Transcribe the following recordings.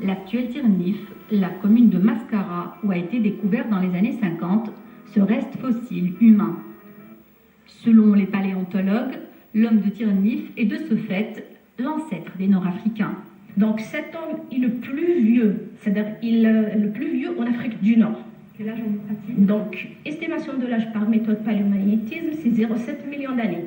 L'actuel Tirnif, la commune de Mascara, où a été découvert dans les années 50 ce reste fossile humain. Selon les paléontologues, l'homme de Tirnif est de ce fait l'ancêtre des Nord-Africains. Donc cet homme est le plus vieux, c'est-à-dire le plus vieux en Afrique du Nord. Quel âge a-t-il? Donc, estimation de l'âge par méthode paléomagnétisme, c'est 0,7 millions d'années.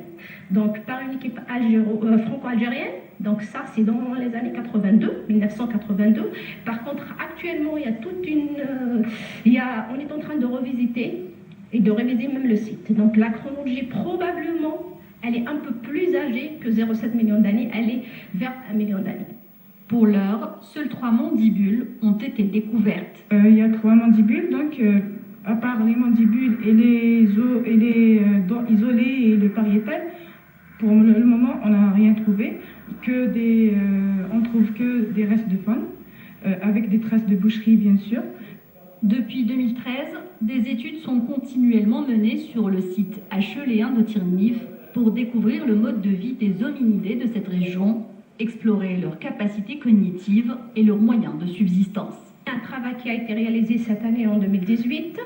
Donc, par une équipe franco-algérienne, donc ça, c'est dans les années 82, 1982. Par contre, actuellement, il y a toute une... on est en train de revisiter et de réviser même le site. Donc, la chronologie, probablement, elle est un peu plus âgée que 0,7 millions d'années. Elle est vers 1 million d'années. Pour l'heure, seules 3 mandibules ont été découvertes. Il y a 3 mandibules, donc à part les mandibules et les dents isolées et le pariétal, pour le moment, on n'a rien trouvé. On trouve que des restes de faune, avec des traces de boucherie, bien sûr. Depuis 2013, des études sont continuellement menées sur le site acheléen de Tirnif pour découvrir le mode de vie des hominidés de cette région, explorer leurs capacités cognitives et leurs moyens de subsistance. Un travail qui a été réalisé cette année en 2018.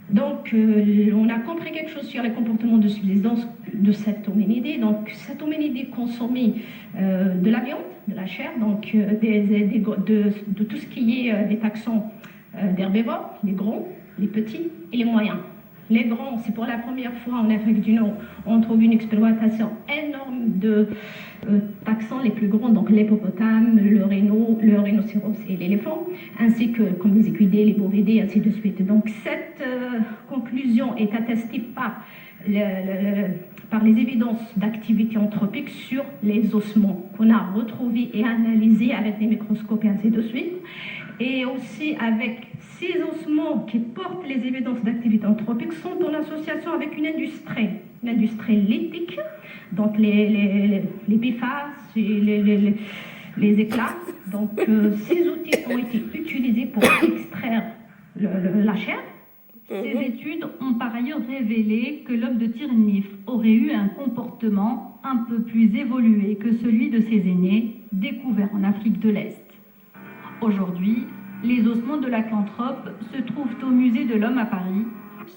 Donc, on a compris quelque chose sur les comportements de subsistance de cet hominidé. Donc, cet hominidé consommait de la viande, de la chair, donc de tout ce qui est des taxons d'herbivores, les gros, les petits et les moyens. Les grands, c'est pour la première fois en Afrique du Nord, on trouve une exploitation énorme de taxons les plus grands, donc l'hippopotame, le rhinocéros et l'éléphant, ainsi que comme les équidés, les bovidés, ainsi de suite. Donc cette conclusion est attestée par les évidences d'activité anthropique sur les ossements qu'on a retrouvés et analysés avec des microscopes et ainsi de suite. Et aussi avec ces ossements qui portent les évidences d'activité anthropique sont en association avec une industrie lithique, donc les bifaces et les éclats. Donc ces outils ont été utilisés pour extraire la chair. Ces études ont par ailleurs révélé que l'homme de Tirnif aurait eu un comportement un peu plus évolué que celui de ses aînés, découverts en Afrique de l'Est. Aujourd'hui, les ossements de l'Aclanthrope se trouvent au musée de l'Homme à Paris.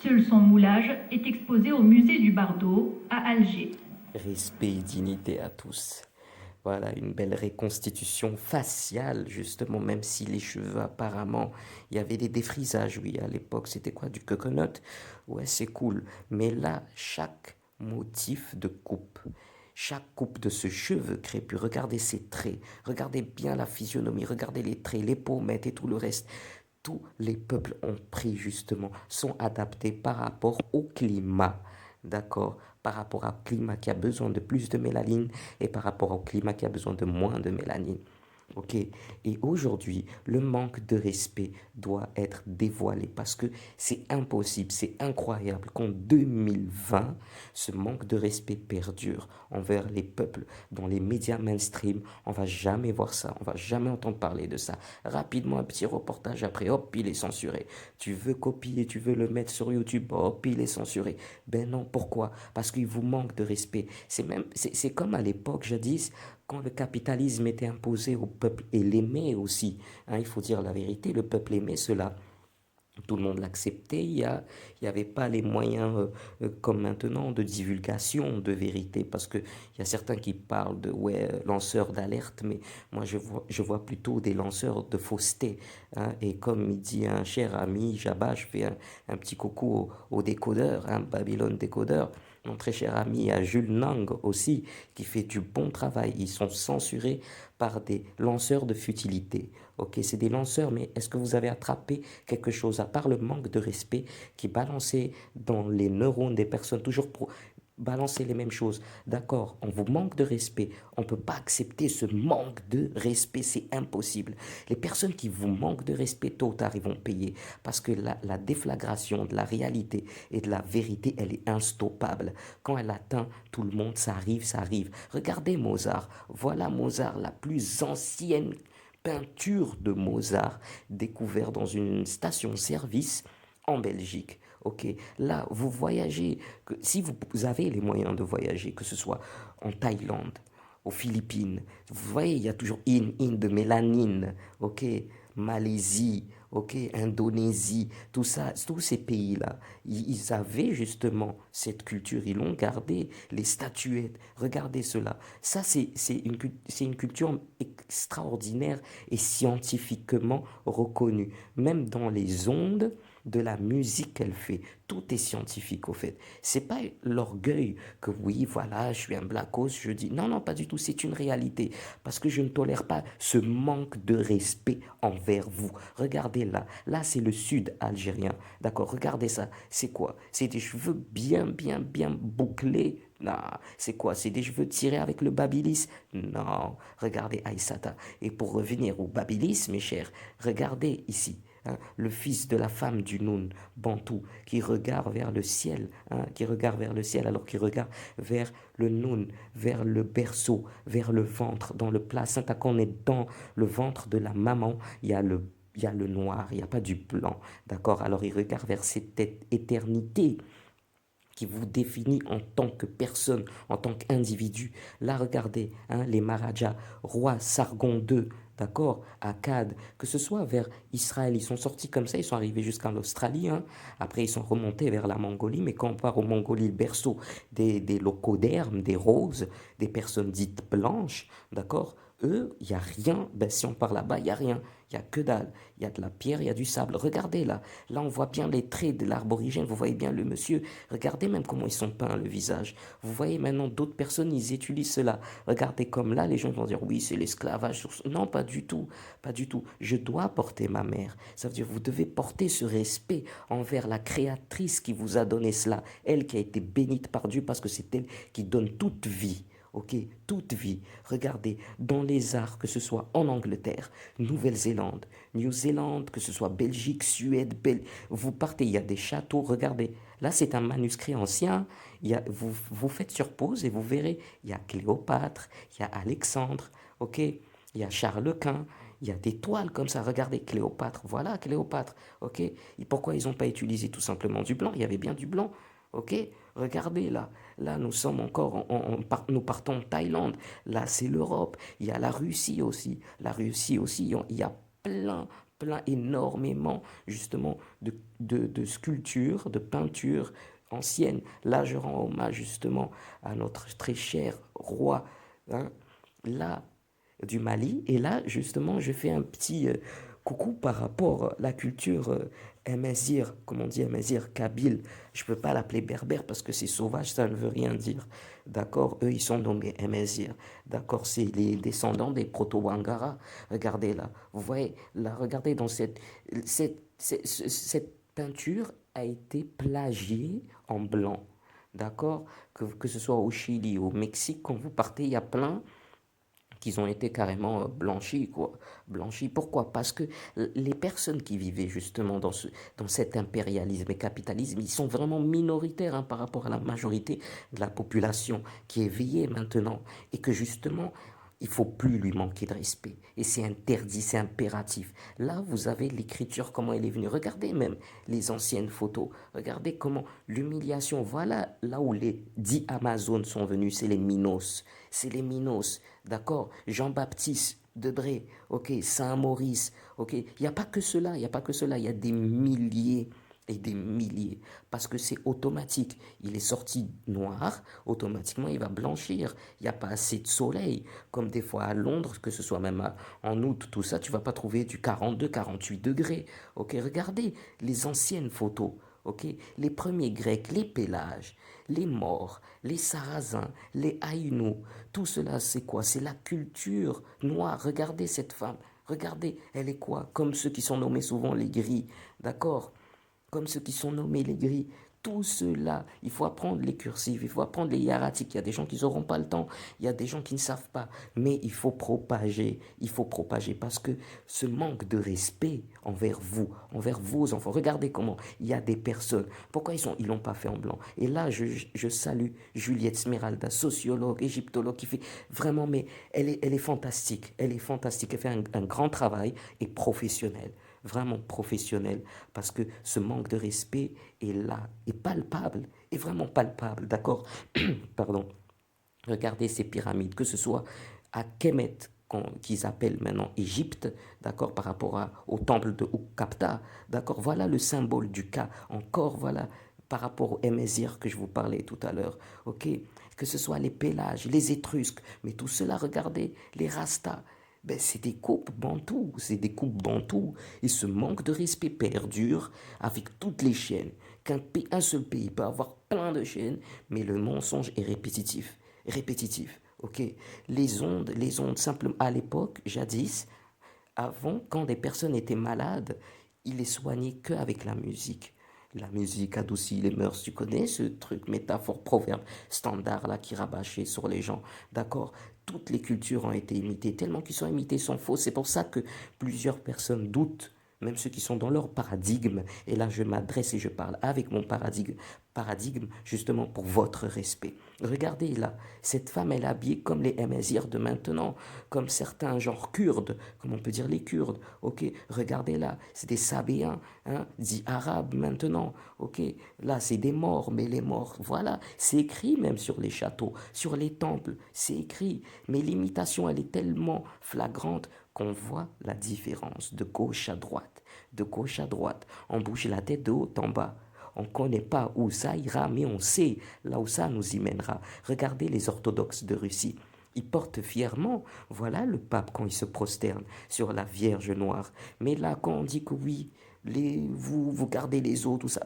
Seul son moulage est exposé au musée du Bardo à Alger. Respect et dignité à tous. Voilà, une belle reconstitution faciale, justement, même si les cheveux, apparemment, il y avait des défrisages, oui, à l'époque, c'était quoi, du coconut? Ouais, c'est cool. Mais là, chaque motif de coupe de ce cheveu crépus, regardez ces traits, regardez bien la physionomie, regardez les traits, les pommettes et tout le reste. Tous les peuples ont pris, justement, sont adaptés par rapport au climat. D'accord, par rapport au climat qui a besoin de plus de mélanine et par rapport au climat qui a besoin de moins de mélanine. Ok, et aujourd'hui, le manque de respect doit être dévoilé parce que c'est impossible, c'est incroyable qu'en 2020, ce manque de respect perdure envers les peuples. Dans les médias mainstream, on va jamais voir ça, on va jamais entendre parler de ça. Rapidement, un petit reportage après, hop, il est censuré. Tu veux copier, tu veux le mettre sur YouTube, hop, il est censuré. Ben non, pourquoi? Parce qu'il vous manque de respect. C'est comme à l'époque, jadis, quand le capitalisme était imposé au peuple et l'aimait aussi, hein, il faut dire la vérité, le peuple aimait cela. Tout le monde l'acceptait, il y avait pas les moyens comme maintenant de divulgation de vérité, parce que il y a certains qui parlent de lanceurs d'alerte, mais moi je vois plutôt des lanceurs de fausseté, hein. Et comme il dit un cher ami Jabba, je fais un petit coucou au décodeur, hein, Babylone décodeur, mon très cher ami à Jules Nang aussi, qui fait du bon travail. Ils sont censurés par des lanceurs de futilité. Ok, c'est des lanceurs, mais est-ce que vous avez attrapé quelque chose à part le manque de respect qui balançait dans les neurones des personnes, toujours pour balancer les mêmes choses? D'accord, on vous manque de respect, on ne peut pas accepter ce manque de respect, c'est impossible. Les personnes qui vous manquent de respect, tôt ou tard, ils vont payer parce que la déflagration de la réalité et de la vérité, elle est instoppable. Quand elle atteint tout le monde, ça arrive, ça arrive. Regardez Mozart, voilà Mozart, la plus ancienne peinture de Mozart découverte dans une station-service en Belgique. Ok, là, vous voyagez, si vous avez les moyens de voyager, que ce soit en Thaïlande, aux Philippines. Vous voyez, il y a toujours in de mélanine, ok? Malaisie, ok? Indonésie, tout ça, tous ces pays-là, ils avaient justement cette culture, ils l'ont gardée, les statuettes, regardez cela. Ça, c'est une culture extraordinaire et scientifiquement reconnue. Même dans les ondes de la musique qu'elle fait, tout est scientifique au fait. C'est pas l'orgueil que oui, voilà, je suis un blackos, je dis non, non, pas du tout, c'est une réalité. Parce que je ne tolère pas ce manque de respect envers vous. Regardez là, là c'est le sud algérien, d'accord, regardez ça, c'est quoi? C'est des cheveux bien, bien, bien bouclés. Non, c'est quoi? C'est des cheveux tirés avec le babilis? Non, regardez Aïssata. Et pour revenir au babilis, mes chers, regardez ici. Hein, le fils de la femme du Noun, Bantou, qui regarde vers le ciel, hein, qui regarde vers le ciel alors qu'il regarde vers le Noun, vers le berceau, vers le ventre, dans le placenta. Quand on est dans le ventre de la maman, il y a le noir, il n'y a pas du blanc, d'accord? Alors il regarde vers cette éternité qui vous définit en tant que personne, en tant qu'individu. Là, regardez, hein, les Maharajas, roi Sargon II, d'accord, Akkad, que ce soit vers Israël, ils sont sortis comme ça, ils sont arrivés jusqu'en Australie, hein. Après ils sont remontés vers la Mongolie, mais quand on part au Mongolie, le berceau des locodermes, des roses, des personnes dites blanches, d'accord, eux, il n'y a rien, ben, si on part là-bas, il n'y a rien, il n'y a que dalle, il y a de la pierre, il y a du sable. Regardez là, là on voit bien les traits de l'arborigène, vous voyez bien le monsieur, regardez même comment ils sont peints le visage. Vous voyez maintenant d'autres personnes, ils utilisent cela. Regardez comme là, les gens vont dire oui, c'est l'esclavage. Non, pas du tout, pas du tout. Je dois porter ma mère. Ça veut dire vous devez porter ce respect envers la créatrice qui vous a donné cela, elle qui a été bénite par Dieu parce que c'est elle qui donne toute vie. Ok, toute vie. Regardez, dans les arts, que ce soit en Angleterre, Nouvelle-Zélande, New-Zélande, que ce soit Belgique, Suède, vous partez, il y a des châteaux, regardez. Là, c'est un manuscrit ancien. Vous faites sur pause et vous verrez, il y a Cléopâtre, il y a Alexandre, ok, il y a Charles Quint, il y a des toiles comme ça. Regardez, Cléopâtre, voilà Cléopâtre, ok. Et pourquoi ils n'ont pas utilisé tout simplement du blanc? Il y avait bien du blanc. Ok, regardez là, là nous sommes encore, nous partons en Thaïlande, là c'est l'Europe, il y a la Russie aussi, il y a plein, énormément justement de sculptures, de peintures anciennes. Là je rends hommage justement à notre très cher roi, hein, là du Mali, et là justement je fais un petit coucou par rapport à la culture Amazigh, comme on dit Amazigh, Kabyle. Je ne peux pas l'appeler berbère parce que c'est sauvage, ça ne veut rien dire. D'accord? Eux, ils sont nommés Amazigh. D'accord? C'est les descendants des Proto-Wangara. Regardez là. Vous voyez, là, regardez dans cette peinture a été plagiée en blanc. D'accord? Que ce soit au Chili, au Mexique, quand vous partez, il y a plein qu'ils ont été carrément blanchis, quoi. Blanchis, pourquoi? Parce que les personnes qui vivaient justement dans cet impérialisme et capitalisme, ils sont vraiment minoritaires hein, par rapport à la majorité de la population qui est éveillée maintenant et que justement, il faut plus lui manquer de respect. Et c'est interdit, c'est impératif. Là, vous avez l'écriture, comment elle est venue. Regardez même les anciennes photos. Regardez comment l'humiliation, voilà là où les 10 Amazones sont venus, c'est les Minos. C'est les Minos, d'accord? Jean-Baptiste Debré, ok, Saint-Maurice, ok. Il n'y a pas que cela, il n'y a pas que cela, il y a des milliers et des milliers, parce que c'est automatique. Il est sorti noir, automatiquement il va blanchir. Il n'y a pas assez de soleil, comme des fois à Londres, que ce soit même en août, tout ça, tu vas pas trouver du 42, 48 degrés. Ok, regardez les anciennes photos. Ok, les premiers Grecs, les Pélages, les Maures, les Sarrasins, les Aïnous, tout cela c'est quoi? C'est la culture noire. Regardez cette femme, regardez, elle est quoi? Comme ceux qui sont nommés souvent les gris, d'accord? Comme ceux qui sont nommés les gris. Tout cela, il faut apprendre les cursives, il faut apprendre les hiératiques. Il y a des gens qui n'auront pas le temps, il y a des gens qui ne savent pas. Mais il faut propager parce que ce manque de respect envers vous, envers vos enfants. Regardez comment il y a des personnes. Pourquoi ils l'ont pas fait en blanc? Et là, je salue Juliette Smeralda, sociologue, égyptologue, qui fait vraiment, mais elle est fantastique. Elle est fantastique. Elle fait un grand travail et professionnel, vraiment professionnel, parce que ce manque de respect est là, est palpable, est vraiment palpable, d'accord? Pardon. Regardez ces pyramides, que ce soit à Kemet, qu'ils appellent maintenant Égypte, d'accord, par rapport au temple de Ukapta, d'accord, voilà le symbole du Ka, encore, voilà, par rapport au Émésir que je vous parlais tout à l'heure, ok, que ce soit les Pélages, les Étrusques, mais tout cela, regardez, les Rastas, ben, c'est des coupes bantoues, c'est des coupes bantoues, et ce manque de respect perdure avec toutes les chaînes, un seul pays peut avoir plein de chaînes, mais le mensonge est répétitif, répétitif. Ok, les ondes simplement à l'époque, jadis, avant, quand des personnes étaient malades, ils les soignaient qu'avec la musique. La musique adoucit les mœurs, tu connais ce truc, métaphore, proverbe standard là qui rabâchait sur les gens, d'accord? Toutes les cultures ont été imitées, tellement qu'ils sont imités sont faux. C'est pour ça que plusieurs personnes doutent, même ceux qui sont dans leur paradigme. Et là, je m'adresse et je parle avec mon paradigme justement pour votre respect. Regardez là, cette femme, elle est habillée comme les Émésirs de maintenant, comme certains genres kurdes, comme on peut dire les Kurdes, ok? Regardez là, c'est des Sabéens, hein, dits arabes maintenant, ok? Là, c'est des morts, mais les morts, voilà, c'est écrit même sur les châteaux, sur les temples, c'est écrit. Mais l'imitation, elle est tellement flagrante qu'on voit la différence de gauche à droite, de gauche à droite. On bouge la tête de haut en bas. On ne connaît pas où ça ira, mais on sait là où ça nous y mènera. Regardez les orthodoxes de Russie. Ils portent fièrement, voilà le pape quand il se prosterne sur la Vierge noire. Mais là, quand on dit que oui, vous gardez les eaux, tout ça,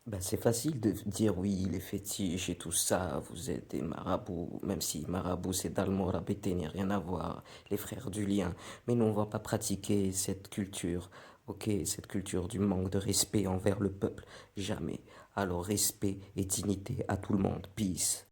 ben, c'est facile de dire oui, les fétiches et tout ça, vous êtes des marabouts, même si marabout c'est d'Almorabité, n'y a rien à voir, les frères du lien. Mais nous, on va pas pratiquer cette culture, ok, cette culture du manque de respect envers le peuple, jamais. Alors respect et dignité à tout le monde, peace.